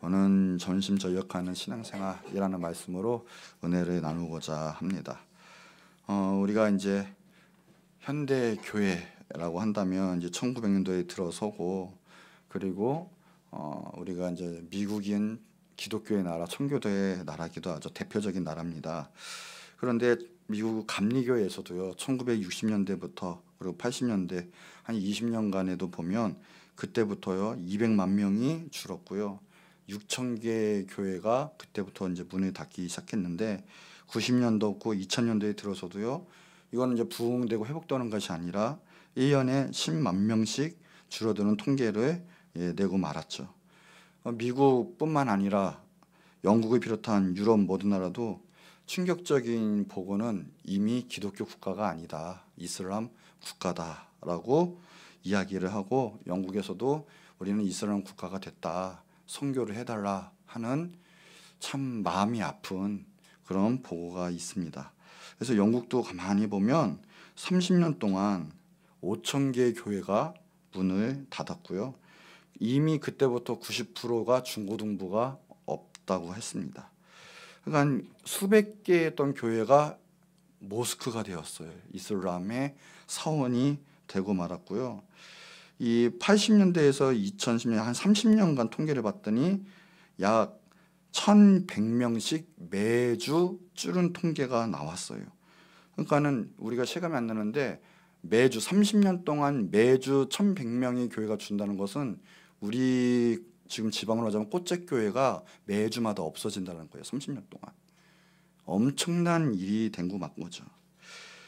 오늘 전심전력하는 신앙생활이라는 말씀으로 은혜를 나누고자 합니다. 우리가 이제 현대 교회라고 한다면 이제 1900년도에 들어서고, 그리고 우리가 이제 미국인 기독교의 나라, 청교도의 나라기도 하죠. 대표적인 나라입니다. 그런데 미국 감리교에서도요, 1960년대부터 그리고 80년대 한 20년간에도 보면 그때부터요 200만 명이 줄었고요. 6,000개 교회가 그때부터 이제 문을 닫기 시작했는데, 90년도 없고 2000년대에 들어서도요, 이거는 이제 부흥되고 회복되는 것이 아니라 1년에 10만 명씩 줄어드는 통계를 내고 말았죠. 미국뿐만 아니라 영국을 비롯한 유럽 모든 나라도 충격적인 보고는 이미 기독교 국가가 아니다, 이슬람 국가다라고 이야기를 하고, 영국에서도 우리는 이슬람 국가가 됐다, 선교를 해달라 하는 참 마음이 아픈 그런 보고가 있습니다. 그래서 영국도 가만히 보면 30년 동안 5,000개의 교회가 문을 닫았고요. 이미 그때부터 90%가 중고등부가 없다고 했습니다. 그러니까 수백 개였던 교회가 모스크가 되었어요. 이슬람의 사원이 되고 말았고요. 이 80년대에서 2010년 한 30년간 통계를 봤더니 약 1,100명씩 매주 줄은 통계가 나왔어요. 그러니까는 우리가 체감이 안 나는데, 매주 30년 동안 매주 1,100명의 교회가 준다는 것은 우리 지금 지방으로 하자면 꽃제교회가 매주마다 없어진다는 거예요. 30년 동안. 엄청난 일이 된 거 맞는 거죠.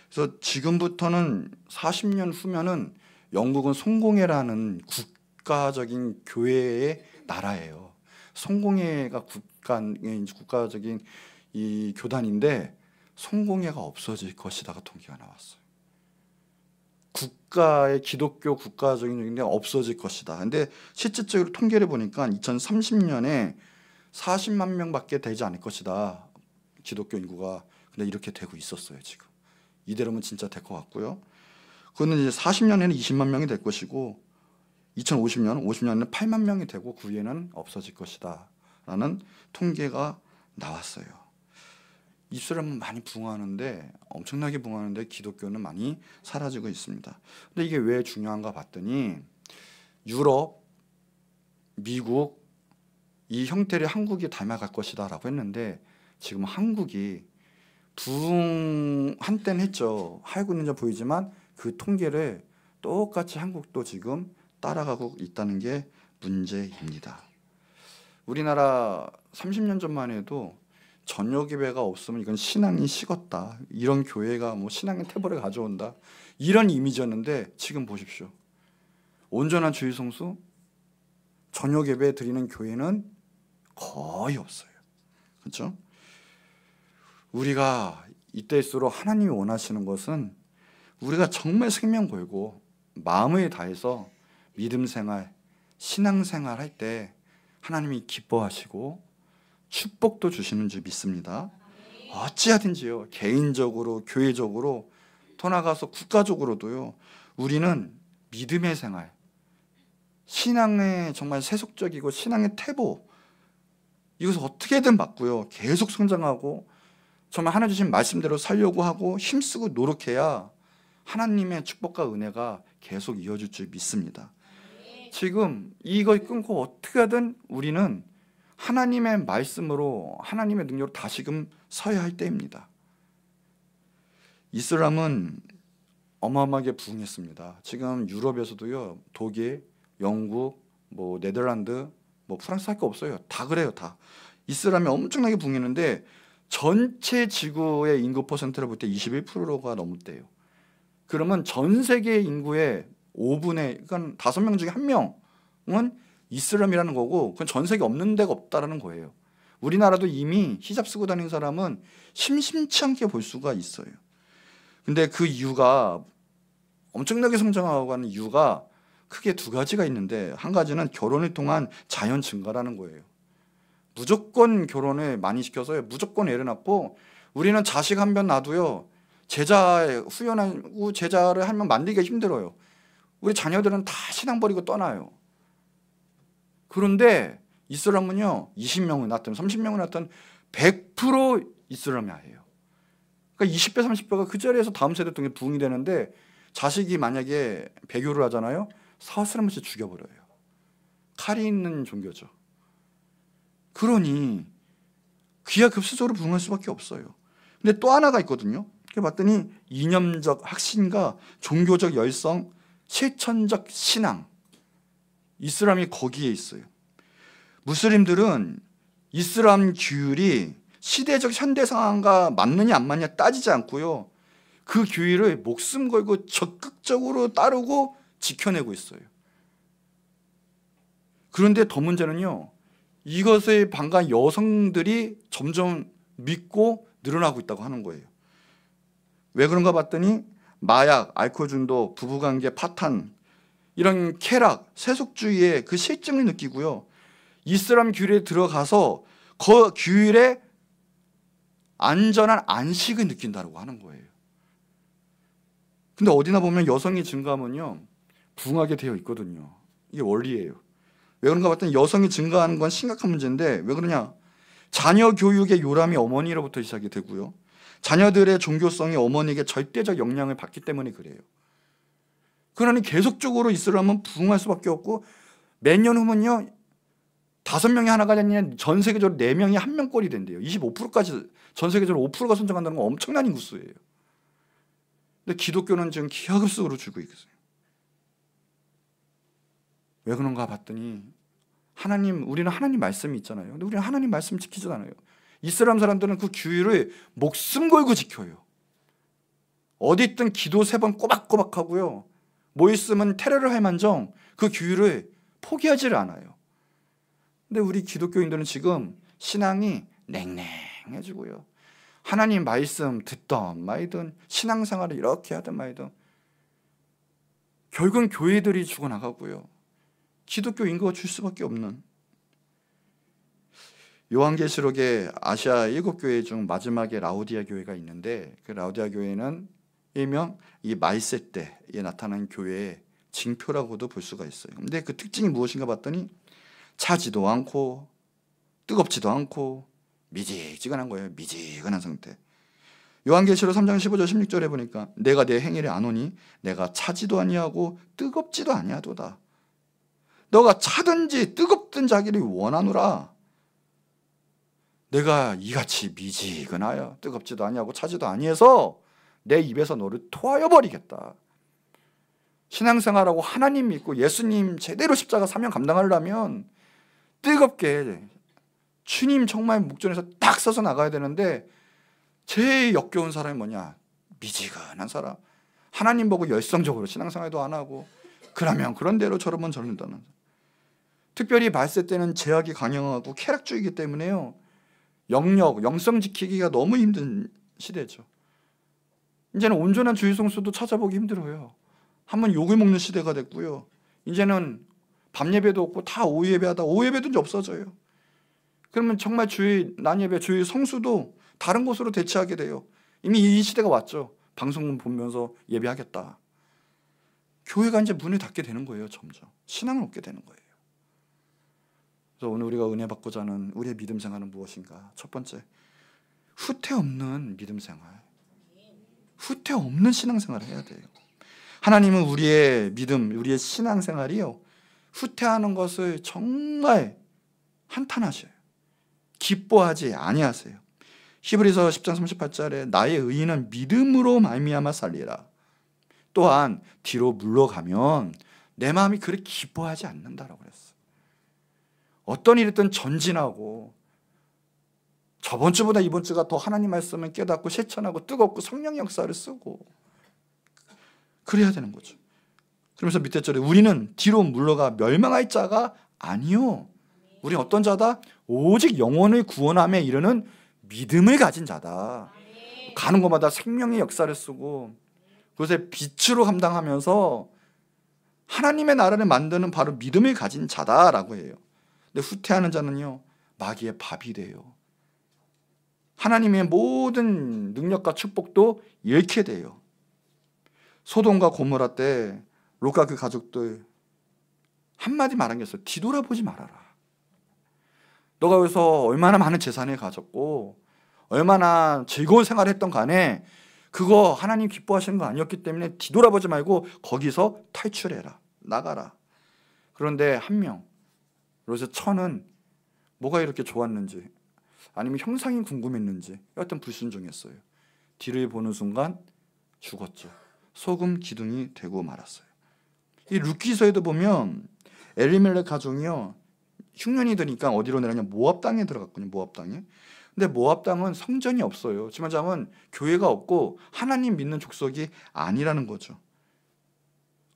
그래서 지금부터는 40년 후면은 영국은 송공회라는 국가적인 교회의 나라예요. 송공회가 국가적인 이 교단인데, 송공회가 없어질 것이다가 통계가 나왔어요. 국가의 기독교 국가적인 일인데 없어질 것이다. 근데 실질적으로 통계를 보니까 2030년에 40만 명밖에 되지 않을 것이다, 기독교 인구가. 근데 이렇게 되고 있었어요. 지금 이대로면 진짜 될 것 같고요. 그거는 이제 40년에는 20만 명이 될 것이고, 50년에는 8만 명이 되고 그 위에는 없어질 것이다 라는 통계가 나왔어요. 이슬람은 많이 붕하는데, 엄청나게 붕하는데 기독교는 많이 사라지고 있습니다. 근데 이게 왜 중요한가 봤더니, 유럽, 미국 이 형태를 한국이 닮아갈 것이다 라고 했는데, 지금 한국이 부흥 한때는 했죠. 하고 있는 줄 보이지만 그 통계를 똑같이 한국도 지금 따라가고 있다는 게 문제입니다. 우리나라 30년 전만 해도 저녁 예배가 없으면 이건 신앙이 식었다, 이런 교회가 뭐 신앙의 태보를 가져온다, 이런 이미지였는데, 지금 보십시오. 온전한 주일 성수, 저녁 예배 드리는 교회는 거의 없어요. 그렇죠? 우리가 이때일수록 하나님이 원하시는 것은 우리가 정말 생명 걸고 마음을 다해서 믿음 생활, 신앙 생활 할 때 하나님이 기뻐하시고 축복도 주시는 줄 믿습니다. 어찌하든지요, 개인적으로, 교회적으로, 더 나아가서 국가적으로도요, 우리는 믿음의 생활, 신앙의 정말 세속적이고 신앙의 태보, 이것을 어떻게든 바꾸요, 계속 성장하고 정말 하나님 주신 말씀대로 살려고 하고 힘쓰고 노력해야 하나님의 축복과 은혜가 계속 이어질 줄 믿습니다. 지금 이걸 끊고 어떻게 하든 우리는 하나님의 말씀으로, 하나님의 능력으로 다시금 서야 할 때입니다. 이슬람은 어마어마하게 부흥했습니다. 지금 유럽에서도요, 독일, 영국, 뭐 네덜란드, 뭐 프랑스 할 거 없어요. 다 그래요. 다 이슬람이 엄청나게 부흥했는데, 전체 지구의 인구 퍼센트를 볼 때 21%가 넘었대요. 그러면 전 세계 인구의 5분의, 그러니까 5명 중에 1명은 이슬람이라는 거고, 그건 전 세계 없는 데가 없다라는 거예요. 우리나라도 이미 히잡 쓰고 다니는 사람은 심심치 않게 볼 수가 있어요. 근데 그 이유가, 엄청나게 성장하고 하는 이유가 크게 두 가지가 있는데, 한 가지는 결혼을 통한 자연 증가라는 거예요. 무조건 결혼을 많이 시켜서 무조건 애를 낳고, 우리는 자식 한 명 놔도요, 제자 후연하고 제자를 하면 만들기가 힘들어요. 우리 자녀들은 다 신앙 버리고 떠나요. 그런데 이슬람은요 20명이 낳든 30명이 낳든 100% 이슬람이에요. 그러니까 20배 30배가 그 자리에서 다음 세대 통해 부흥이 되는데 자식이 만약에 배교를 하잖아요. 사슬함없이 죽여버려요. 칼이 있는 종교죠. 그러니 기하급수적으로 부흥할 수밖에 없어요. 근데 또 하나가 있거든요. 봤더니 이념적 확신과 종교적 열성, 실천적 신앙. 이슬람이 거기에 있어요. 무슬림들은 이슬람 규율이 시대적 현대 상황과 맞느냐 안 맞느냐 따지지 않고요. 그 규율을 목숨 걸고 적극적으로 따르고 지켜내고 있어요. 그런데 더 문제는요. 이것에 반대한 여성들이 점점 믿고 늘어나고 있다고 하는 거예요. 왜 그런가 봤더니 마약, 알코올 중독, 부부관계 파탄 이런 쾌락, 세속주의의 그 실증을 느끼고요. 이슬람 규율에 들어가서 그 규율에 안전한 안식을 느낀다고 하는 거예요. 근데 어디나 보면 여성이 증가하면요. 부흥하게 되어 있거든요. 이게 원리예요. 왜 그런가 봤더니 여성이 증가하는 건 심각한 문제인데 왜 그러냐? 자녀 교육의 요람이 어머니로부터 시작이 되고요. 자녀들의 종교성이 어머니에게 절대적 영향을 받기 때문에 그래요. 그러니 계속적으로 이슬람은 부흥할 수밖에 없고 몇 년 후면요. 5명이 하나가 아니라 전 세계적으로 4명이 1명꼴이 된대요. 25%까지 전 세계적으로 5%가 선정한다는 건 엄청난 인구수예요. 근데 기독교는 지금 기하급수적으로 줄고 있어요. 왜 그런가 봤더니 우리는 하나님 말씀이 있잖아요. 근데 우리는 하나님 말씀 지키지 않아요. 이슬람 사람들은 그 규율을 목숨 걸고 지켜요. 어디 있든 기도 3번 꼬박꼬박 하고요. 뭐 있으면 테러를 할 만정 그 규율을 포기하지를 않아요. 근데 우리 기독교인들은 지금 신앙이 냉랭해지고요. 하나님 말씀 듣던 말든 신앙생활을 이렇게 하든 말든 결국은 교회들이 죽어나가고요. 기독교 인구가 줄 수밖에 없는 요한계시록에 아시아 7교회 중 마지막에 라오디아 교회가 있는데 그 라오디아 교회는 일명 이 말세 때에 나타난 교회의 징표라고도 볼 수가 있어요. 근데 그 특징이 무엇인가 봤더니 차지도 않고 뜨겁지도 않고 미지근한 거예요. 미지근한 상태. 요한계시록 3장 15절 16절에 보니까 내가 내 행위를 아노니 내가 차지도 아니하고 뜨겁지도 아니하도다. 너가 차든지 뜨겁든지 하기를 원하노라. 내가 이같이 미지근하여 뜨겁지도 아니하고 차지도 아니해서 내 입에서 너를 토하여 버리겠다. 신앙생활하고 하나님 믿고 예수님 제대로 십자가 사명 감당하려면 뜨겁게 주님 정말 목전에서 딱 서서 나가야 되는데 제일 역겨운 사람이 뭐냐? 미지근한 사람. 하나님 보고 열성적으로 신앙생활도 안 하고 그러면 그런 대로 저러면 저런다는. 특별히 말세 때는 제약이 강형하고 쾌락주의이기 때문에요. 영성 지키기가 너무 힘든 시대죠. 이제는 온전한 주일 성수도 찾아보기 힘들어요. 한번 욕을 먹는 시대가 됐고요. 이제는 밤 예배도 없고 다 오후 예배하다 오후 예배도 이제 없어져요. 그러면 정말 주일 낮 예배, 주일 성수도 다른 곳으로 대체하게 돼요. 이미 이 시대가 왔죠. 방송 보면서 예배하겠다. 교회가 이제 문을 닫게 되는 거예요. 점점 신앙을 얻게 되는 거예요. 그래서 오늘 우리가 은혜 받고자 하는 우리의 믿음 생활은 무엇인가? 첫 번째, 후퇴 없는 믿음 생활, 후퇴 없는 신앙 생활을 해야 돼요. 하나님은 우리의 믿음, 우리의 신앙 생활이요 후퇴하는 것을 정말 한탄하셔요. 기뻐하지 아니하세요. 히브리서 10장 38절에 나의 의인은 믿음으로 말미암아 살리라. 또한 뒤로 물러가면 내 마음이 그렇게 기뻐하지 않는다라고 그랬어요. 어떤 일이든 전진하고 저번 주보다 이번 주가 더 하나님 말씀을 깨닫고 실천하고 뜨겁고 성령 역사를 쓰고 그래야 되는 거죠. 그러면서 밑에 절에 우리는 뒤로 물러가 멸망할 자가 아니요. 우리는 어떤 자다? 오직 영혼을 구원함에 이르는 믿음을 가진 자다. 가는 곳마다 생명의 역사를 쓰고 그것에 빛으로 감당하면서 하나님의 나라를 만드는 바로 믿음을 가진 자다라고 해요. 근데 후퇴하는 자는요 마귀의 밥이 돼요. 하나님의 모든 능력과 축복도 잃게 돼요. 소돔과 고모라 때 롯과 그 가족들 한마디 말한 게 있어요. 뒤돌아보지 말아라. 너가 여기서 얼마나 많은 재산을 가졌고 얼마나 즐거운 생활을 했던 간에 그거 하나님 기뻐하시는 거 아니었기 때문에 뒤돌아보지 말고 거기서 탈출해라. 나가라. 그런데 한 명, 그래서 천은 뭐가 이렇게 좋았는지 아니면 형상이 궁금했는지 여하튼 불순종했어요. 뒤를 보는 순간 죽었죠. 소금 기둥이 되고 말았어요. 이 룻기서에도 보면 엘리멜렉 가족이요, 흉년이 드니까 어디로 내려냐, 모압 땅에 들어갔거든요. 모압 땅에. 근데 모압 땅은 성전이 없어요. 지만자면 교회가 없고 하나님 믿는 족속이 아니라는 거죠.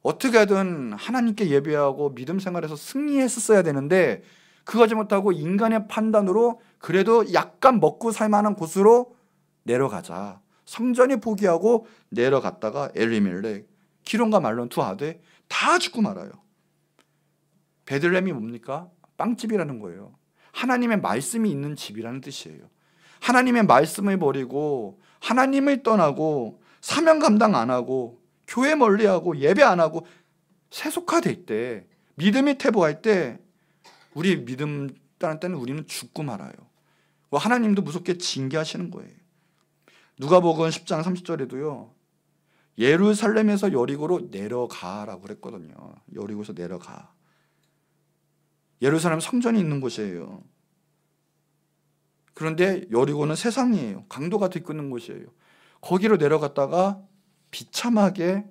어떻게 하든 하나님께 예배하고 믿음 생활에서 승리했었어야 되는데 그거 하지 못하고 인간의 판단으로 그래도 약간 먹고 살만한 곳으로 내려가자. 성전이 포기하고 내려갔다가 엘리멜렉, 기론과 말론 두 아들 다 죽고 말아요. 베들레헴이 뭡니까? 빵집이라는 거예요. 하나님의 말씀이 있는 집이라는 뜻이에요. 하나님의 말씀을 버리고 하나님을 떠나고 사명 감당 안 하고 교회 멀리하고 예배 안 하고 세속화될 때, 믿음이 퇴보할 때 우리 믿음 따는 때는 우리는 죽고 말아요. 하나님도 무섭게 징계하시는 거예요. 누가복음 10장 30절에도요. 예루살렘에서 여리고로 내려가라고 그랬거든요. 여리고에서 내려가. 예루살렘 성전이 있는 곳이에요. 그런데 여리고는 세상이에요. 강도가 들끓는 곳이에요. 거기로 내려갔다가 비참하게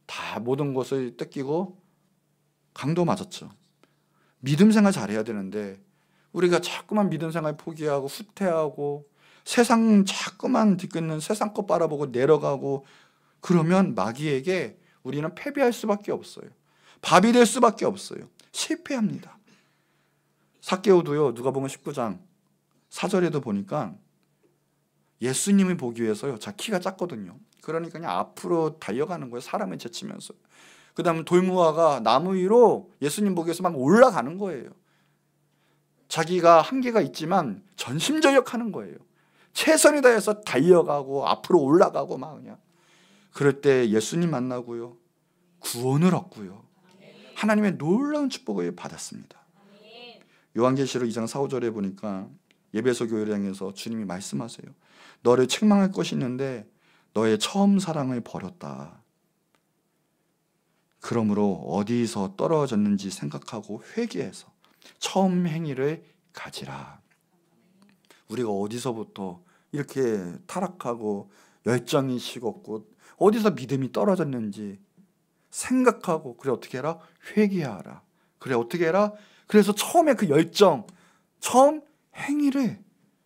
다 모든 것을 뜯기고 강도 맞았죠. 믿음 생활 잘해야 되는데 우리가 자꾸만 믿음 생활 포기하고 후퇴하고 세상 자꾸만 들끓는 세상 것 바라보고 내려가고 그러면 마귀에게 우리는 패배할 수밖에 없어요. 밥이 될 수밖에 없어요. 실패합니다. 삭개오도요, 누가복음 19장 4절에도 보니까 예수님을 보기 위해서요, 자 키가 작거든요. 그러니까 그냥 앞으로 달려가는 거예요. 사람을 제치면서. 그 다음에 돌무화가 나무 위로 예수님 보기 위해서 막 올라가는 거예요. 자기가 한계가 있지만 전심전력하는 거예요. 최선을 다해서 달려가고 앞으로 올라가고 막 그냥. 그럴 때 예수님 만나고요, 구원을 얻고요, 하나님의 놀라운 축복을 받았습니다. 요한계시록 2장 4, 5절에 보니까 예배소 교회를 향해서 주님이 말씀하세요. 너를 책망할 것이 있는데 너의 처음 사랑을 버렸다. 그러므로 어디서 떨어졌는지 생각하고 회개해서 처음 행위를 가지라. 우리가 어디서부터 이렇게 타락하고 열정이 식었고 어디서 믿음이 떨어졌는지 생각하고, 그래 어떻게 해라? 회개하라. 그래 어떻게 해라? 그래서 처음에 그 열정, 처음 행위를,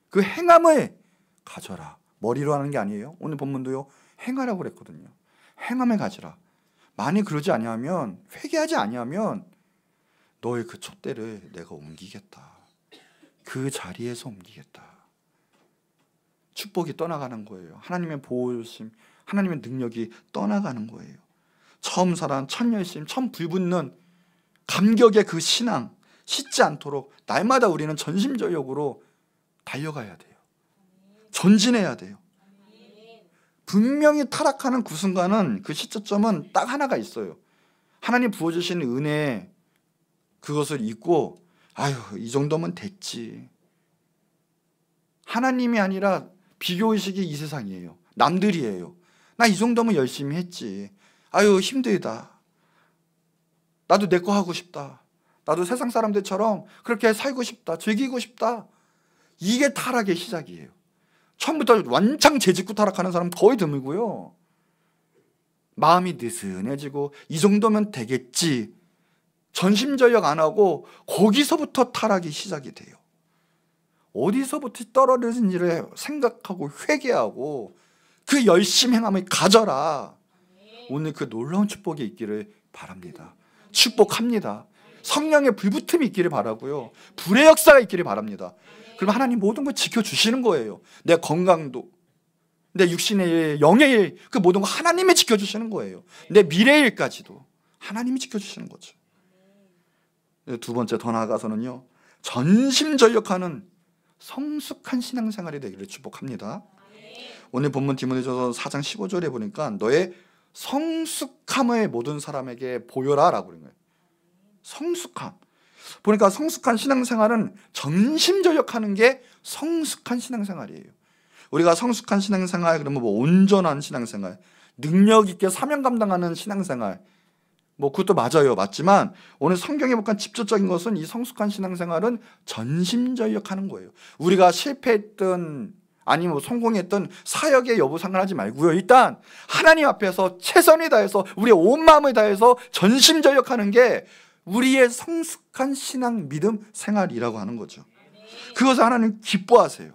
그 행함을 가져라. 머리로 하는 게 아니에요. 오늘 본문도요, 행하라고 그랬거든요. 행함을 가지라. 만약 그러지 아니하면, 회개하지 아니하면 너의 그 촛대를 내가 옮기겠다. 그 자리에서 옮기겠다. 축복이 떠나가는 거예요. 하나님의 보호심, 하나님의 능력이 떠나가는 거예요. 처음 사랑, 첫 열심, 처음 불붙는 감격의 그 신앙 식지 않도록 날마다 우리는 전심전력으로 달려가야 돼요. 전진해야 돼요. 분명히 타락하는 그 순간은, 그 시초점은 딱 하나가 있어요. 하나님 부어주신 은혜, 그것을 잊고 아유 이 정도면 됐지. 하나님이 아니라 비교의식이 이 세상이에요. 남들이에요. 나 이 정도면 열심히 했지. 아유 힘들다. 나도 내 거 하고 싶다. 나도 세상 사람들처럼 그렇게 살고 싶다. 즐기고 싶다. 이게 타락의 시작이에요. 처음부터 완창 재짓고 타락하는 사람 거의 드물고요. 마음이 느슨해지고 이 정도면 되겠지. 전심전력 안 하고 거기서부터 타락이 시작이 돼요. 어디서부터 떨어진지를 생각하고 회개하고 그 열심 행함을 가져라. 오늘 그 놀라운 축복이 있기를 바랍니다. 축복합니다. 성령의 불붙음이 있기를 바라고요. 불의 역사가 있기를 바랍니다. 그럼 하나님 모든 걸 지켜주시는 거예요. 내 건강도, 내 육신의 일, 영의 일, 그 모든 거 하나님이 지켜주시는 거예요. 내 미래의 일까지도 하나님이 지켜주시는 거죠. 두 번째, 더 나아가서는요, 전심전력하는 성숙한 신앙생활이 되기를 축복합니다. 오늘 본문 디모데전서 4장 15절에 보니까 너의 성숙함을 모든 사람에게 보여라 라고 그런 거예요. 성숙함. 보니까 성숙한 신앙생활은 전심전력하는 게 성숙한 신앙생활이에요. 우리가 성숙한 신앙생활 그러면 뭐 온전한 신앙생활, 능력 있게 사명 감당하는 신앙생활, 뭐 그것도 맞아요. 맞지만 오늘 성경에 보니까 직접적인 것은 이 성숙한 신앙생활은 전심전력하는 거예요. 우리가 실패했던 아니면 성공했던 사역의 여부 상관하지 말고요. 일단 하나님 앞에서 최선을 다해서 우리의 온 마음을 다해서 전심전력하는 게 우리의 성숙한 신앙 믿음 생활이라고 하는 거죠. 그것을 하나님 기뻐하세요.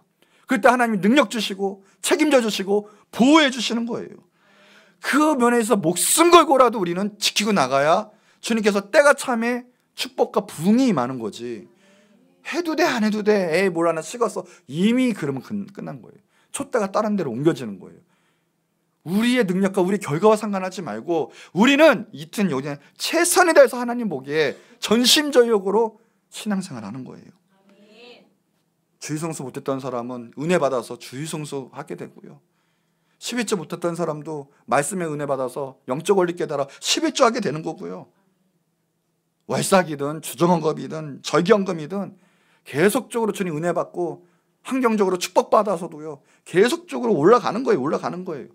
그때 하나님이 능력 주시고 책임져 주시고 보호해 주시는 거예요. 그 면에서 목숨 걸고라도 우리는 지키고 나가야 주님께서 때가 참에 축복과 부흥이 임하는 거지. 해도 돼 안 해도 돼 에이 뭘 하나 식었어 이미 그러면 끝난 거예요. 촛대가 다른 데로 옮겨지는 거예요. 우리의 능력과 우리의 결과와 상관하지 말고 우리는 이튼 여기 최선을 다해서 하나님 보기에 전심전력으로 신앙생활하는 거예요. 주일성수 못했던 사람은 은혜 받아서 주일성수 하게 되고요. 11조 못했던 사람도 말씀의 은혜 받아서 영적 원리 깨달아 11조 하게 되는 거고요. 월삭이든 주정헌금이든 절기헌금이든 계속적으로 주님 은혜 받고 환경적으로 축복받아서도요 계속적으로 올라가는 거예요. 올라가는 거예요.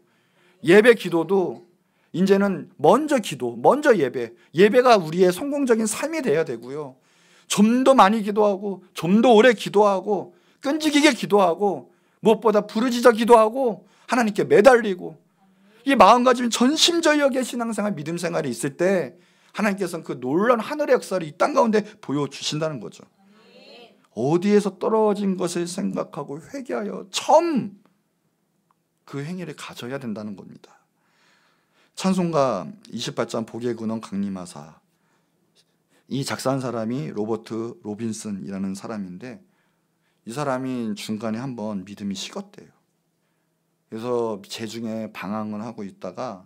예배 기도도 이제는 먼저 기도, 먼저 예배가 우리의 성공적인 삶이 돼야 되고요. 좀 더 많이 기도하고 좀 더 오래 기도하고 끈질기게 기도하고 무엇보다 부르짖어 기도하고 하나님께 매달리고 이 마음가짐 전심전력의 신앙생활 믿음 생활이 있을 때 하나님께서는 그 놀라운 하늘의 역사를 이 땅 가운데 보여주신다는 거죠. 어디에서 떨어진 것을 생각하고 회개하여 처음 그 행위를 가져야 된다는 겁니다. 찬송가 28장 복의 근원 강림하사, 이 작사한 사람이 로버트 로빈슨이라는 사람인데 이 사람이 중간에 한번 믿음이 식었대요. 그래서 제중에 방황을 하고 있다가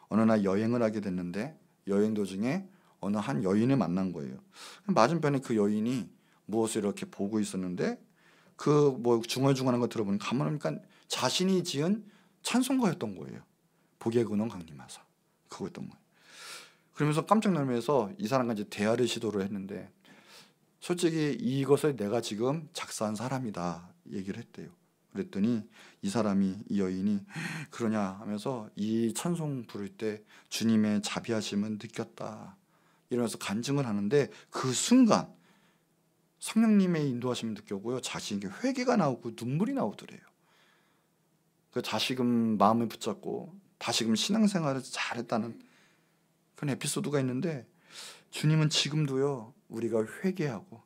어느 날 여행을 하게 됐는데 여행 도중에 어느 한 여인을 만난 거예요. 맞은편에 그 여인이 무엇을 이렇게 보고 있었는데 그 뭐 중얼중얼한 거 들어보니까 가만 보니까 자신이 지은 찬송가였던 거예요. 복의 근원 강림하사 그거였던 거예요. 그러면서 깜짝 놀라면서 이 사람과 이제 대화를 시도를 했는데 솔직히 이것을 내가 지금 작사한 사람이다 얘기를 했대요. 그랬더니 이 사람이 이 여인이 그러냐 하면서 이 찬송 부를 때 주님의 자비하심은 느꼈다 이러면서 간증을 하는데 그 순간 성령님의 인도하심을 느꼈고요. 자신에게 회개가 나오고 눈물이 나오더래요. 그 다시금 마음을 붙잡고 다시금 신앙생활을 잘했다는 그런 에피소드가 있는데 주님은 지금도요 우리가 회개하고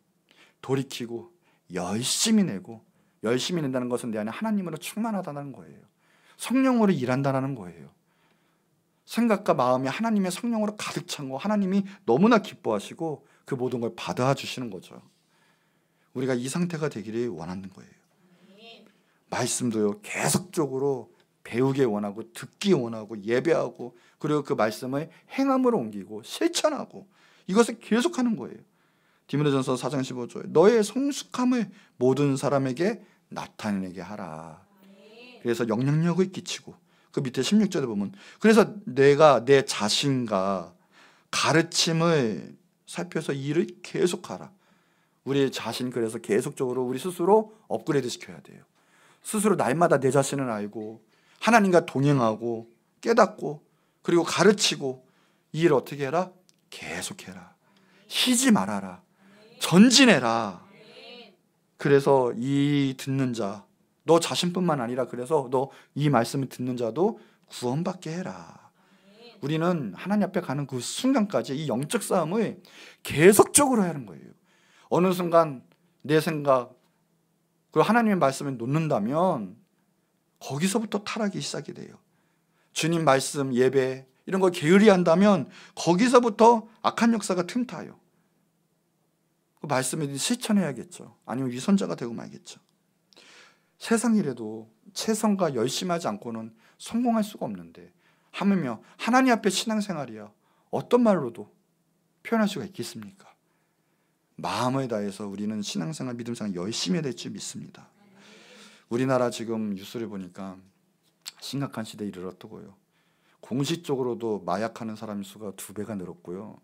돌이키고 열심히 내고 열심히 낸다는 것은 내 안에 하나님으로 충만하다는 거예요. 성령으로 일한다는 거예요. 생각과 마음이 하나님의 성령으로 가득 찬 거 하나님이 너무나 기뻐하시고 그 모든 걸 받아주시는 거죠. 우리가 이 상태가 되기를 원하는 거예요. 말씀도요 계속적으로 배우기 원하고 듣기 원하고 예배하고 그리고 그 말씀을 행함으로 옮기고 실천하고 이것을 계속하는 거예요. 디모데전서 4장 15절에 너의 성숙함을 모든 사람에게 나타내게 하라. 그래서 영향력을 끼치고 그 밑에 16절에 보면 그래서 내가 내 자신과 가르침을 살펴서 이 일을 계속하라. 우리 자신 그래서 계속적으로 우리 스스로 업그레이드 시켜야 돼요. 스스로 날마다 내 자신을 알고 하나님과 동행하고 깨닫고 그리고 가르치고 이 일을 어떻게 해라? 계속해라. 쉬지 말아라. 전진해라. 그래서 이 듣는 자, 너 자신뿐만 아니라 그래서 너 이 말씀을 듣는 자도 구원받게 해라. 우리는 하나님 앞에 가는 그 순간까지 이 영적 싸움을 계속적으로 하는 거예요. 어느 순간 내 생각 그리고 하나님의 말씀을 놓는다면 거기서부터 타락이 시작이 돼요. 주님 말씀, 예배 이런 걸 게으리한다면 거기서부터 악한 역사가 틈타요. 그 말씀을 실천해야겠죠. 아니면 위선자가 되고 말겠죠. 세상 일에도 최선과 열심하지 않고는 성공할 수가 없는데 하물며 하나님 앞에 신앙생활이야 어떤 말로도 표현할 수가 있겠습니까? 마음을 다해서 우리는 신앙생활, 믿음생활 열심히 해야 될 줄 믿습니다. 우리나라 지금 뉴스를 보니까 심각한 시대에 이르렀더고요. 공식적으로도 마약하는 사람 수가 2배가 늘었고요.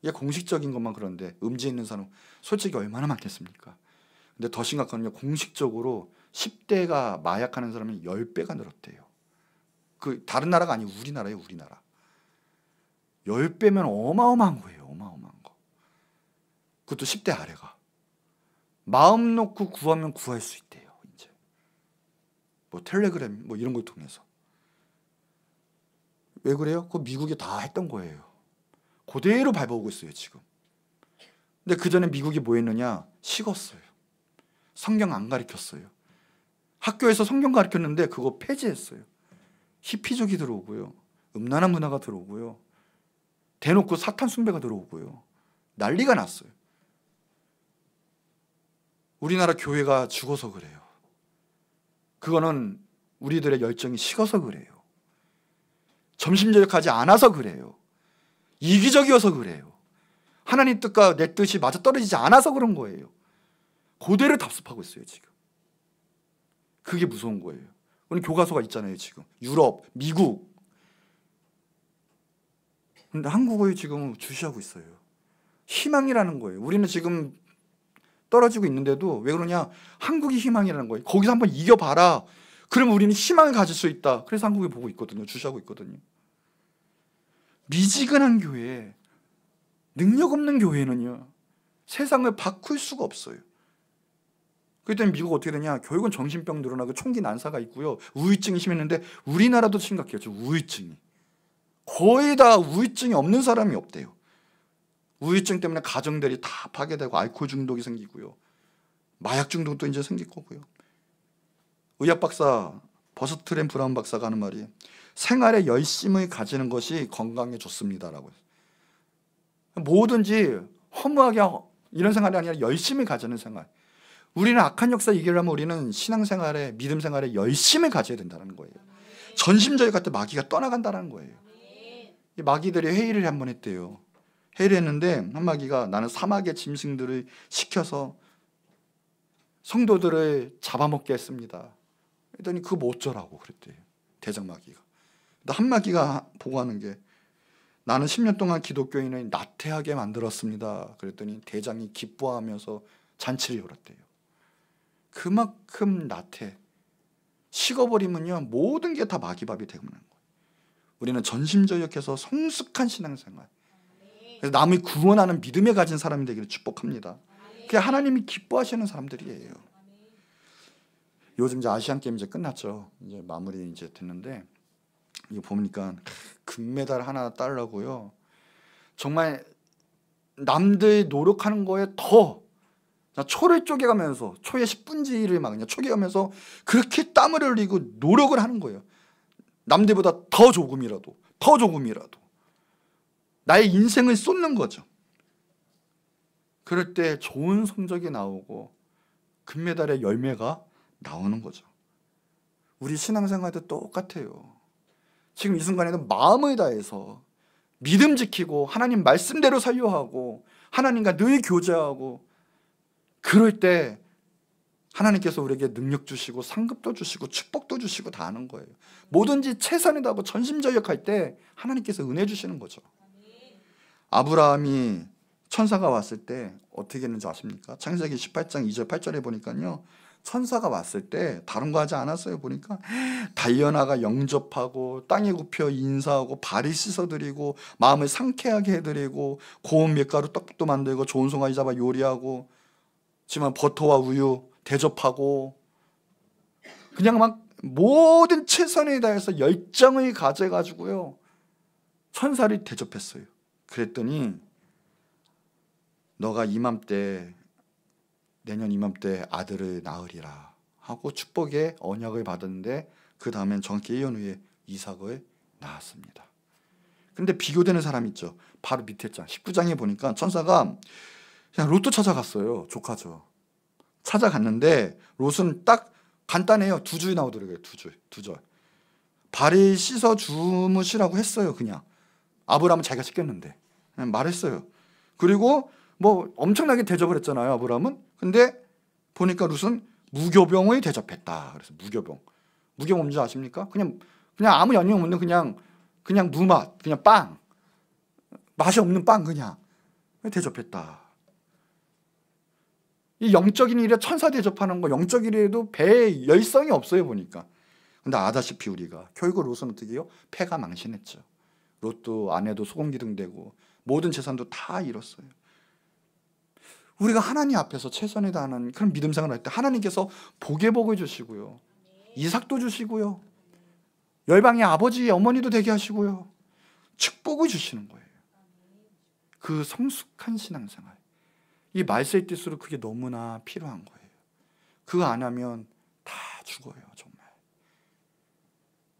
이게 공식적인 것만 그런데 음지에 있는 사람 솔직히 얼마나 많겠습니까? 근데 더 심각한 건 공식적으로 10대가 마약하는 사람이 10배가 늘었대요. 그 다른 나라가 아니고 우리나라예요, 우리나라. 10배면 어마어마한 거예요, 어마어마한 거. 그것도 10대 아래가. 마음 놓고 구하면 구할 수 있대요, 이제. 뭐 텔레그램 뭐 이런 걸 통해서. 왜 그래요? 그거 미국이 다 했던 거예요. 그대로 밟아오고 있어요, 지금. 근데 그 전에 미국이 뭐 했느냐? 식었어요. 성경 안 가르쳤어요. 학교에서 성경 가르쳤는데 그거 폐지했어요. 히피족이 들어오고요. 음란한 문화가 들어오고요. 대놓고 사탄 숭배가 들어오고요. 난리가 났어요. 우리나라 교회가 죽어서 그래요. 그거는 우리들의 열정이 식어서 그래요. 점심저녁하지 않아서 그래요. 이기적이어서 그래요. 하나님 뜻과 내 뜻이 맞아떨어지지 않아서 그런 거예요. 그대로 답습하고 있어요, 지금. 그게 무서운 거예요. 우리 교과서가 있잖아요, 지금. 유럽, 미국. 근데 한국을 지금 주시하고 있어요. 희망이라는 거예요. 우리는 지금 떨어지고 있는데도 왜 그러냐? 한국이 희망이라는 거예요. 거기서 한번 이겨봐라. 그러면 우리는 희망을 가질 수 있다. 그래서 한국을 보고 있거든요. 주시하고 있거든요. 미지근한 교회, 능력 없는 교회는요, 세상을 바꿀 수가 없어요. 그랬더니 미국 어떻게 되냐? 교육은 정신병 늘어나고 총기 난사가 있고요. 우울증이 심했는데 우리나라도 심각해요. 우울증이. 거의 다 우울증이 없는 사람이 없대요. 우울증 때문에 가정들이 다 파괴되고 알코올 중독이 생기고요. 마약 중독도 이제 생길 거고요. 의학 박사 버스트램 브라운 박사가 하는 말이 생활에 열심을 가지는 것이 건강에 좋습니다라고 해요. 뭐든지 허무하게 이런 생활이 아니라 열심히 가지는 생활. 우리는 악한 역사 이기려면 우리는 신앙생활에 믿음 생활에 열심을 가져야 된다는 거예요. 전심저격 같은 마귀가 떠나간다는 거예요. 이 마귀들이 회의를 한번 했대요. 회의를 했는데 한 마귀가 나는 사막의 짐승들을 시켜서 성도들을 잡아먹게 했습니다. 그랬더니 그거 뭐 어쩌라고 그랬대요. 대장 마귀가. 근데 한 마귀가 보고하는 게 나는 10년 동안 기독교인을 나태하게 만들었습니다. 그랬더니 대장이 기뻐하면서 잔치를 열었대요. 그만큼 나태. 식어버리면요 모든 게 다 마귀밥이 되는 거예요. 우리는 전심저격해서 성숙한 신앙생활. 그래서 남을 구원하는 믿음에 가진 사람이 되기를 축복합니다. 그게 하나님이 기뻐하시는 사람들이에요. 요즘 이제 아시안 게임 이제 끝났죠. 이제 마무리 이제 됐는데 이거 보니까 금메달 하나 따려고요. 정말 남들 노력하는 거에 더 초를 쪼개가면서 초의 10분지를 막 그냥 쪼개가면서 그렇게 땀을 흘리고 노력을 하는 거예요. 남들보다 더 조금이라도 나의 인생을 쏟는 거죠. 그럴 때 좋은 성적이 나오고 금메달의 열매가 나오는 거죠. 우리 신앙생활도 똑같아요. 지금 이 순간에는 마음을 다해서 믿음 지키고 하나님 말씀대로 살려 하고 하나님과 늘 교제하고 그럴 때 하나님께서 우리에게 능력 주시고 상급도 주시고 축복도 주시고 다 하는 거예요. 뭐든지 최선을 다하고 전심전력할 때 하나님께서 은혜 주시는 거죠. 아브라함이 천사가 왔을 때 어떻게 했는지 아십니까? 창세기 18장 2절 8절에 보니까요. 천사가 왔을 때 다른 거 하지 않았어요. 보니까 달려나가 영접하고 땅에 굽혀 인사하고 발을 씻어드리고 마음을 상쾌하게 해드리고 고운 밀가루 떡국도 만들고 좋은 송아지 잡아 요리하고 지만 버터와 우유 대접하고 그냥 막 모든 최선을 다해서 열정을 가져가지고요 천사를 대접했어요. 그랬더니 너가 이맘때 내년 이맘때 아들을 낳으리라 하고 축복의 언약을 받았는데 그 다음엔 정확히 1년 후에 이삭을 낳았습니다. 근데 비교되는 사람 있죠. 바로 밑에 장 19장에 보니까 천사가 그냥 롯도 찾아갔어요. 조카죠. 찾아갔는데 롯은 딱 간단해요. 2줄 나오더라고요. 2줄. 발을 씻어 주무시라고 했어요. 그냥 아브라함은 자기가 씻겼는데 그냥 말했어요. 그리고 뭐 엄청나게 대접을 했잖아요. 아브라함은. 근데 보니까 롯은 무교병을 대접했다. 그래서 무교병 뭔지 아십니까? 그냥 아무 양념 없는 그냥 무맛 그냥 빵 맛이 없는 빵 그냥 대접했다. 이 영적인 일에 천사 대접하는 거, 영적인 일에도 배에 열성이 없어요 보니까. 근데 아다시피 우리가 결국 롯은 어떻게 해요? 패가 망신했죠. 롯도 아내도 소금기둥되고 모든 재산도 다 잃었어요. 우리가 하나님 앞에서 최선을 다하는 그런 믿음 생활을 할 때 하나님께서 복의 복을 주시고요, 이삭도 주시고요, 열방의 아버지 어머니도 되게 하시고요, 축복을 주시는 거예요. 그 성숙한 신앙생활, 이 말세의 뜻으로 그게 너무나 필요한 거예요. 그거 안 하면 다 죽어요. 정말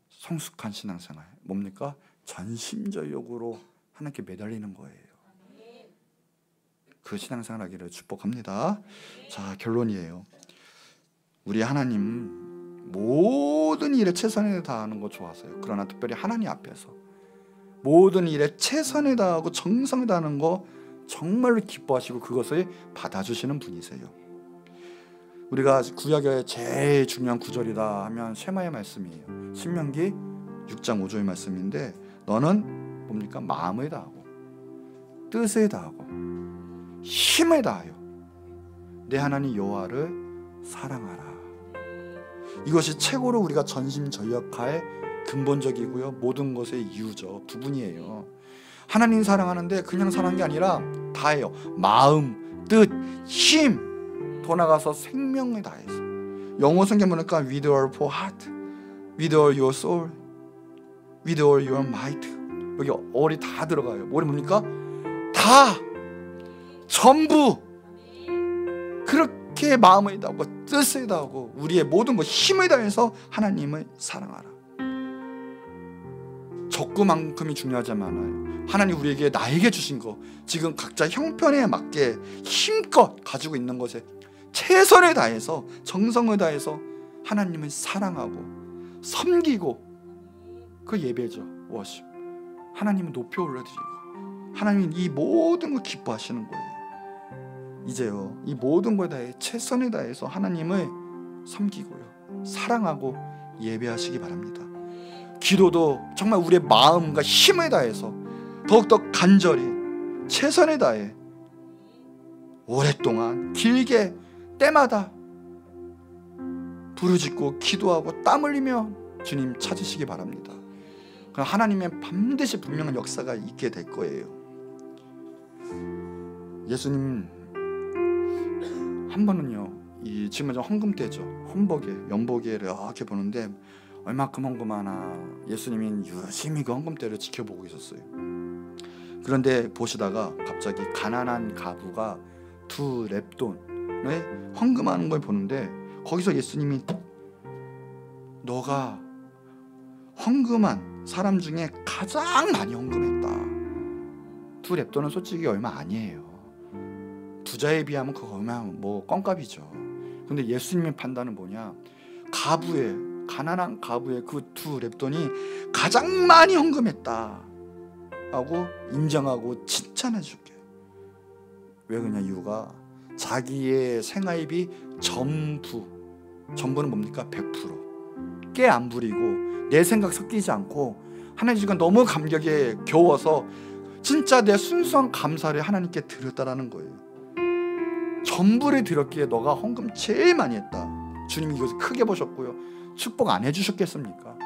성숙한 신앙생활 뭡니까? 전심전력으로 하나님께 매달리는 거예요. 그 신앙생활 하기를 축복합니다. 자, 결론이에요. 우리 하나님 모든 일에 최선을 다하는 거 좋아하세요. 그러나 특별히 하나님 앞에서 모든 일에 최선을 다하고 정성을 다하는 거 정말로 기뻐하시고 그것을 받아주시는 분이세요. 우리가 구약의 제일 중요한 구절이다 하면 쉐마의 말씀이에요. 신명기 6장 5절의 말씀인데, 너는 뭡니까? 마음을 다하고 뜻을 다하고 힘을 다하여 내 하나님 여호와를 사랑하라. 이것이 최고로 우리가 전심전력할 근본적이고요, 모든 것의 이유죠. 부분이에요. 하나님 사랑하는데 그냥 사랑한 게 아니라 다해요. 마음, 뜻, 힘, 더 나가서 생명을 다해서. 영어 성경 보니까 with all your heart, with all your soul, with all your might. 여기 all이 다 들어가요. 뭐를 뭡니까? 다, 전부 그렇게 마음을 다하고 뜻을 다하고 우리의 모든 것 힘을 다해서 하나님을 사랑하라. 적구만큼이 중요하지 않아요. 하나님 우리에게 나에게 주신 거, 지금 각자 형편에 맞게 힘껏 가지고 있는 것에 최선을 다해서 정성을 다해서 하나님을 사랑하고 섬기고, 그 예배죠. 워십. 하나님을 높여 올려드리고 하나님은 이 모든 걸 기뻐하시는 거예요. 이제요, 이 모든 걸 다해 최선을 다해서 하나님을 섬기고요, 사랑하고 예배하시기 바랍니다. 기도도 정말 우리의 마음과 힘을 다해서 더욱더 간절히 최선을 다해 오랫동안 길게 때마다 부르짖고 기도하고 땀 흘리며 주님 찾으시기 바랍니다. 그럼 하나님의 반드시 분명한 역사가 있게 될 거예요. 예수님 한 번은요, 이 지금 헌금 때죠. 연복에 이렇게 보는데 얼마큼 헌금하나 예수님이 유심히 그 헌금대를 지켜보고 있었어요. 그런데 보시다가 갑자기 가난한 가부가 2 렙돈을 헌금하는 걸 보는데, 거기서 예수님이 너가 헌금한 사람 중에 가장 많이 헌금했다. 2 렙돈은 솔직히 얼마 아니에요. 부자에 비하면 그거 얼마 껌값이죠. 근데 예수님의 판단은 뭐냐? 가난한 가부의 그 2 렙돈이 가장 많이 헌금했다 하고 인정하고 칭찬해 줄게. 왜 그러냐? 이유가 자기의 생활비 전부는 뭡니까? 100% 깨 안 부리고 내 생각 섞이지 않고 하나님 지금 너무 감격에 겨워서 진짜 내 순수한 감사를 하나님께 드렸다라는 거예요. 전부를 드렸기에 너가 헌금 제일 많이 했다. 주님이 이것을 크게 보셨고요, 축복 안 해주셨겠습니까?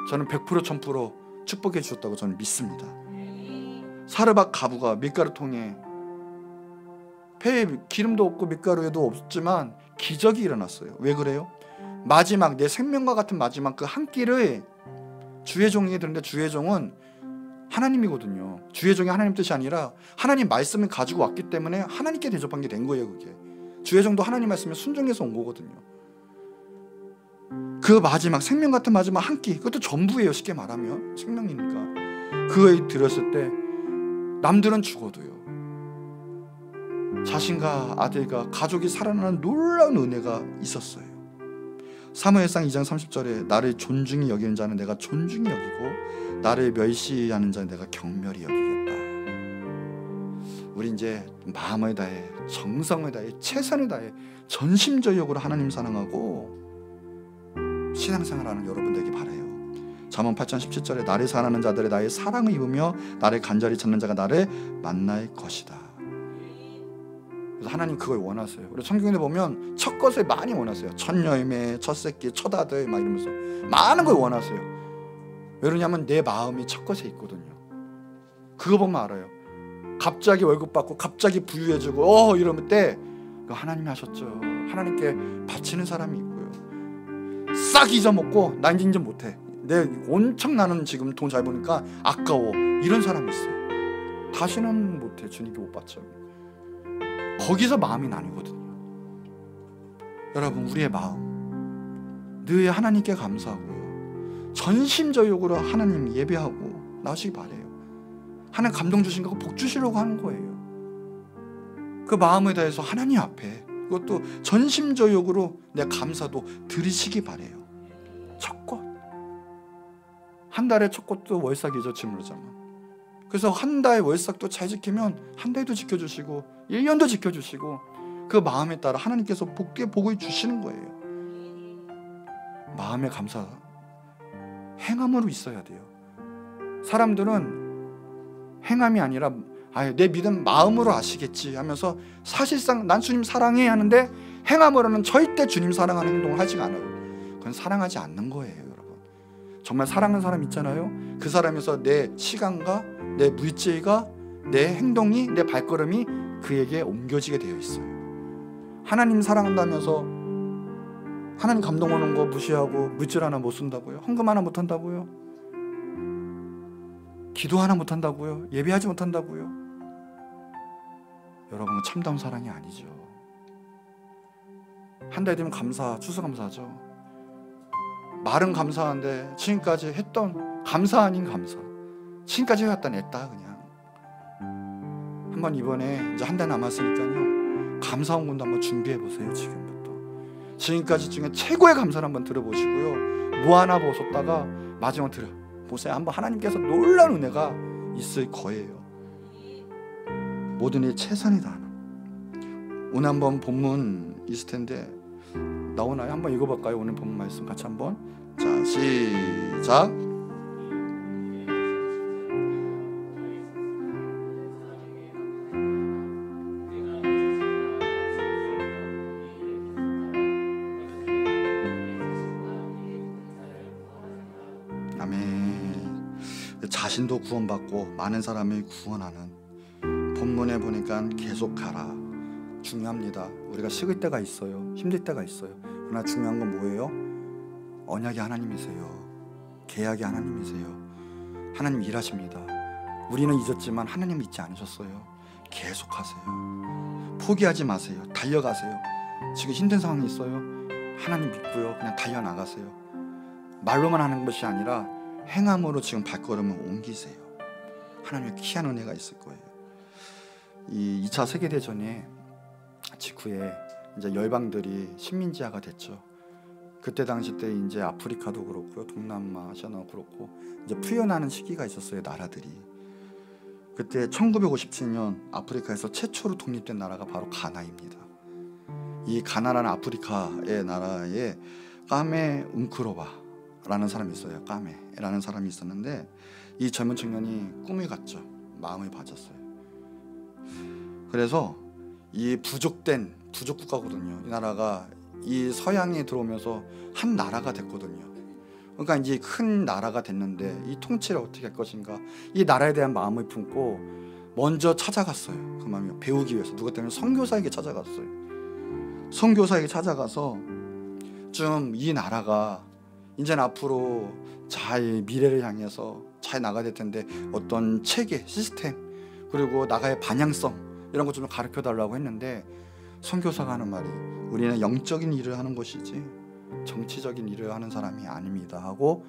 저는 100% 1000% 축복해 주셨다고 저는 믿습니다. 사르밧 가부가 밀가루통에 배에 기름도 없고 밀가루에도 없지만 기적이 일어났어요. 왜 그래요? 마지막 내 생명과 같은 마지막 그 한 끼를 주의 종에게 드는데, 주의 종은 하나님이거든요. 주의 종이 하나님 뜻이 아니라 하나님 말씀을 가지고 왔기 때문에 하나님께 대접한 게 된 거예요. 그게 주의 종도 하나님 말씀에 순종해서 온 거거든요. 그 마지막 생명 같은 마지막 한 끼, 그것도 전부예요. 쉽게 말하면 생명이니까. 그거에 들었을 때 남들은 죽어도요, 자신과 아들과 가족이 살아나는 놀라운 은혜가 있었어요. 사무엘상 2장 30절에 나를 존중히 여기는 자는 내가 존중히 여기고 나를 멸시하는 자는 내가 경멸히 여기겠다. 우리 이제 마음을 다해 정성을 다해 최선을 다해 전심전력으로 하나님 사랑하고 신앙생활하는 여러분 되기 바라요. 자, 잠언 8장 17절에 나를 사랑하는 자들의 나의 사랑을 입으며 나를 간절히 찾는 자가 나를 만날 것이다. 그래서 하나님 그걸 원하세요. 우리 성경에 보면 첫 것을 많이 원하세요. 첫 열매, 첫 새끼, 첫 아들 막 이러면서 많은 걸 원하세요. 왜 그러냐면 내 마음이 첫 것에 있거든요. 그거 보면 알아요. 갑자기 월급 받고 갑자기 부유해지고 이러면 때 하나님이 하셨죠. 하나님께 바치는 사람이 있고요. 싹 잊어먹고 나 이제 못해. 내 엄청 나는 지금 돈 잘 버니까 아까워. 이런 사람이 있어요. 다시는 못해. 주님께 못 받죠. 거기서 마음이 나뉘거든요. 여러분, 우리의 마음 늘 하나님께 감사하고요. 전심전력으로 하나님 예배하고 나오시기 바래요. 하나님 감동 주신 거 복 주시려고 하는 거예요. 그 마음에 대해서 하나님 앞에 그것도 전심전력으로 내 감사도 드리시기 바래요. 첫 것. 한 달에 첫 것도 월삭이죠, 지물자만. 그래서 한 달 월삭도 잘 지키면 한 달도 지켜주시고 1년도 지켜주시고 그 마음에 따라 하나님께서 복을 주시는 거예요. 마음의 감사 행함으로 있어야 돼요. 사람들은 행함이 아니라 내 믿음 마음으로 아시겠지 하면서 사실상 난 주님 사랑해 하는데 행함으로는 절대 주님 사랑하는 행동을 하지 않아요. 그건 사랑하지 않는 거예요, 여러분. 정말 사랑하는 사람 있잖아요. 그 사람에서 내 시간과 내 물질과 내 행동이, 내 발걸음이 그에게 옮겨지게 되어 있어요. 하나님 사랑한다면서 하나님 감동 오는 거 무시하고 물질 하나 못 쓴다고요? 헌금 하나 못 한다고요? 기도 하나 못 한다고요? 예배하지 못한다고요? 여러분, 참다운 사랑이 아니죠. 한 달 되면 추수감사하죠. 말은 감사한데 지금까지 했던 감사 아닌 감사, 지금까지 해왔다 냈다 그냥. 한번 이번에 이제 한 달 남았으니까요, 감사 헌금도 한번 준비해보세요. 지금까지 중에 최고의 감사를 한번 들어보시고요, 뭐 하나 보셨다가 마지막 들어보세요. 한번 하나님께서 놀라운 은혜가 있을 거예요. 모든 일 최선을 다하는. 오늘 한번 본문 있을 텐데 나오나요? 한번 읽어볼까요? 오늘 본문 말씀 같이 한번. 자, 시작. 아멘. 자신도 구원받고 많은 사람을 구원하는 본문에 보니까 계속 가라. 중요합니다. 우리가 식을 때가 있어요. 힘들 때가 있어요. 그러나 중요한 건 뭐예요? 언약이 하나님이세요. 계약이 하나님이세요. 하나님 일하십니다. 우리는 잊었지만 하나님 잊지 않으셨어요. 계속하세요. 포기하지 마세요. 달려가세요. 지금 힘든 상황이 있어요. 하나님 믿고요, 그냥 달려나가세요. 말로만 하는 것이 아니라 행함으로 지금 발걸음을 옮기세요. 하나님의 귀한 은혜가 있을 거예요. 이 2차 세계대전에 직후에 이제 열방들이 식민지화가 됐죠. 그때 당시 때 이제 아프리카도 그렇고요, 동남아, 아시아도 그렇고 이제 풀려나는 시기가 있었어요, 나라들이. 그때 1957년 아프리카에서 최초로 독립된 나라가 바로 가나입니다. 이 가나라는 아프리카의 나라에 까메 웅크로바라는 사람이 있어요. 까메라는 사람이 있었는데 이 젊은 청년이 꿈을 갖죠. 마음을 가졌어요. 그래서 이 부족 국가거든요. 이 나라가 이 서양에 들어오면서 한 나라가 됐거든요. 그러니까 이제 큰 나라가 됐는데 이 통치를 어떻게 할 것인가, 이 나라에 대한 마음을 품고 먼저 찾아갔어요. 그 마음을 배우기 위해서. 누가 때문에 선교사에게 찾아갔어요. 선교사에게 찾아가서 좀 이 나라가 이제는 앞으로 잘 미래를 향해서 잘 나가야 될 텐데 어떤 체계, 시스템, 그리고 나가의 방향성 이런 것 좀 가르쳐 달라고 했는데 선교사가 하는 말이 우리는 영적인 일을 하는 것이지 정치적인 일을 하는 사람이 아닙니다 하고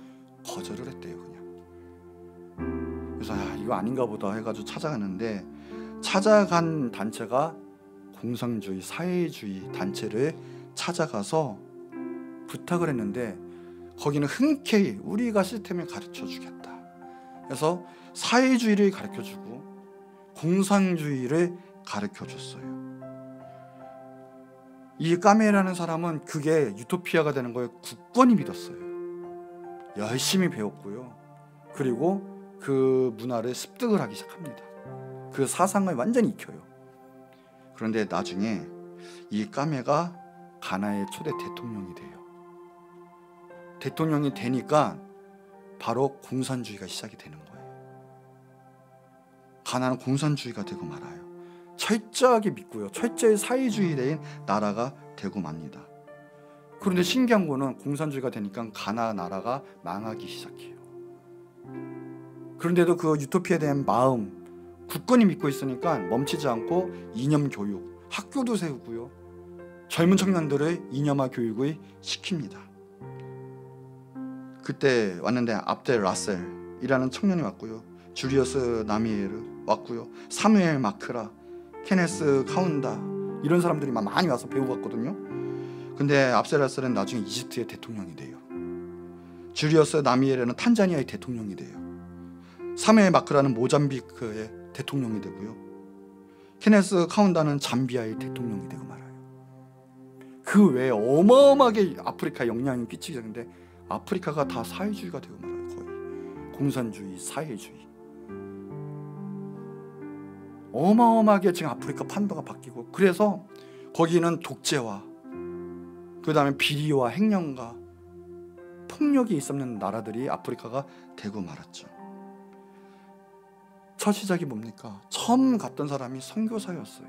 거절을 했대요. 그냥. 그래서 이거 아닌가 보다 해가지고 찾아갔는데 찾아간 단체가 공산주의, 사회주의 단체를 찾아가서 부탁을 했는데 거기는 흔쾌히 우리가 시스템을 가르쳐 주겠다. 그래서 사회주의를 가르쳐 주고 공산주의를 가르쳐 줬어요. 이 까메라는 사람은 그게 유토피아가 되는 걸 굳건히 믿었어요. 열심히 배웠고요. 그리고 그 문화를 습득을 하기 시작합니다. 그 사상을 완전히 익혀요. 그런데 나중에 이 까메가 가나의 초대 대통령이 돼요. 대통령이 되니까 바로 공산주의가 시작이 되는 거예요. 가나는 공산주의가 되고 말아요. 철저하게 믿고요. 철저히 사회주의인 나라가 되고 맙니다. 그런데 신기한 거는 공산주의가 되니까 가나 나라가 망하기 시작해요. 그런데도 그 유토피아에 대한 마음, 굳건히 믿고 있으니까 멈추지 않고 이념 교육, 학교도 세우고요. 젊은 청년들을 이념화 교육을 시킵니다. 그때 왔는데 압델 라셀이라는 청년이 왔고요. 주리어스 나미에르 왔고요. 사무엘 마크라, 케네스 카운다 이런 사람들이 많이 와서 배우고 갔거든요. 근데 압델 라셀은 나중에 이집트의 대통령이 돼요. 주리어스 나미에르는 탄자니아의 대통령이 돼요. 사무엘 마크라는 모잠비크의 대통령이 되고요. 케네스 카운다는 잠비아의 대통령이 되고 말아요. 그 외에 어마어마하게 아프리카에 영향이 끼치게 되는데 아프리카가 다 사회주의가 되고 말아요. 거의 공산주의, 사회주의. 어마어마하게 지금 아프리카 판도가 바뀌고, 그래서 거기는 독재와 그 다음에 비리와 횡령과 폭력이 있었는 나라들이 아프리카가 되고 말았죠. 첫 시작이 뭡니까? 처음 갔던 사람이 선교사였어요.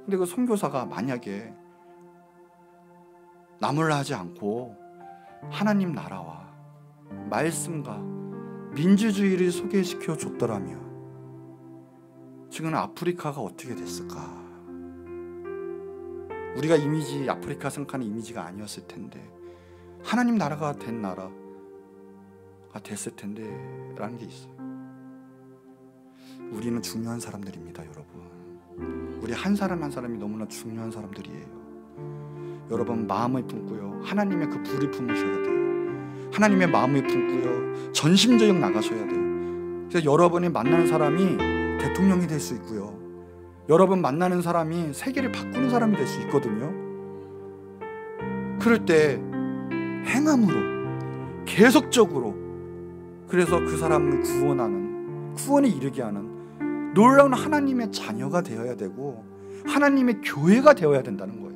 근데 그 선교사가 만약에 나몰라 하지 않고 하나님 나라와 말씀과 민주주의를 소개시켜 줬더라면 지금 아프리카가 어떻게 됐을까? 우리가 이미지, 아프리카 생각하는 이미지가 아니었을 텐데 하나님 나라가 된 나라가 됐을 텐데 라는 게 있어요. 우리는 중요한 사람들입니다, 여러분. 우리 한 사람 한 사람이 너무나 중요한 사람들이에요. 여러분 마음을 품고요, 하나님의 그 불을 품으셔야 돼요. 하나님의 마음을 품고요, 전심전력 나가셔야 돼요. 그래서 여러분이 만나는 사람이 대통령이 될 수 있고요, 여러분 만나는 사람이 세계를 바꾸는 사람이 될 수 있거든요. 그럴 때 행함으로 계속적으로, 그래서 그 사람을 구원하는, 구원에 이르게 하는 놀라운 하나님의 자녀가 되어야 되고 하나님의 교회가 되어야 된다는 거예요.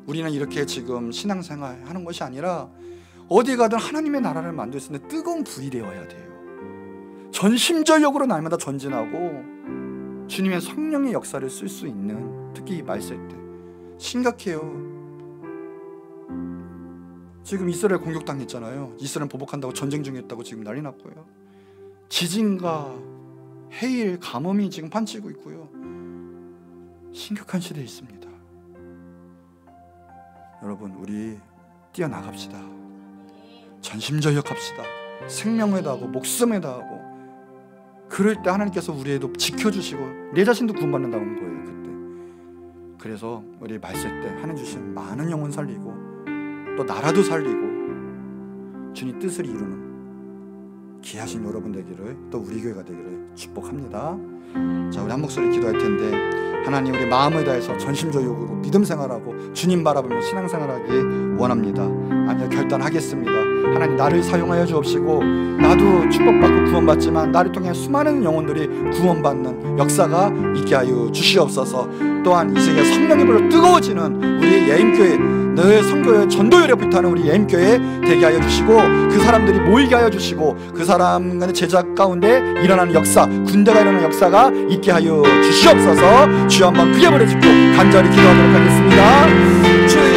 우리는 이렇게 지금 신앙생활 하는 것이 아니라 어디 가든 하나님의 나라를 만들 수 있는 뜨거운 불이 되어야 돼요. 전심전력으로 날마다 전진하고 주님의 성령의 역사를 쓸 수 있는, 특히 말세 때 심각해요. 지금 이스라엘 공격당했잖아요. 이스라엘 보복한다고 전쟁 중이었다고 지금 난리 났고요. 지진과 해일, 가뭄이 지금 판치고 있고요. 심각한 시대에 있습니다. 여러분 우리 뛰어나갑시다. 전심전력합시다. 생명을 다하고 목숨을 다하고. 그럴 때 하나님께서 우리에도 지켜주시고 내 자신도 구원받는다는 거예요. 그때. 그래서 우리 말세 때 하나님 주신 많은 영혼 살리고 또 나라도 살리고 주님 뜻을 이루는 귀하신 여러분 되기를, 또 우리 교회가 되기를 축복합니다. 자, 우리 한 목소리 기도할 텐데, 하나님 우리 마음을 다해서 전심전력으로 믿음 생활하고 주님 바라보며 신앙생활하기 원합니다. 아니요, 결단하겠습니다. 하나님 나를 사용하여 주옵시고 나도 축복받고 구원받지만 나를 통해 수많은 영혼들이 구원받는 역사가 있게 하여 주시옵소서. 또한 이 세계 성령의 불로 뜨거워지는 우리 예임교회, 늘 선교의 전도율에 불타는 우리 예임교회 되게 하여 주시고 그 사람들이 모이게 하여 주시고 그 사람 간의 제자 가운데 일어나는 역사, 군대가 일어나는 역사가 있게 하여 주시옵소서. 주여 한번 크게 부르짖고 간절히 기도하도록 하겠습니다. 주여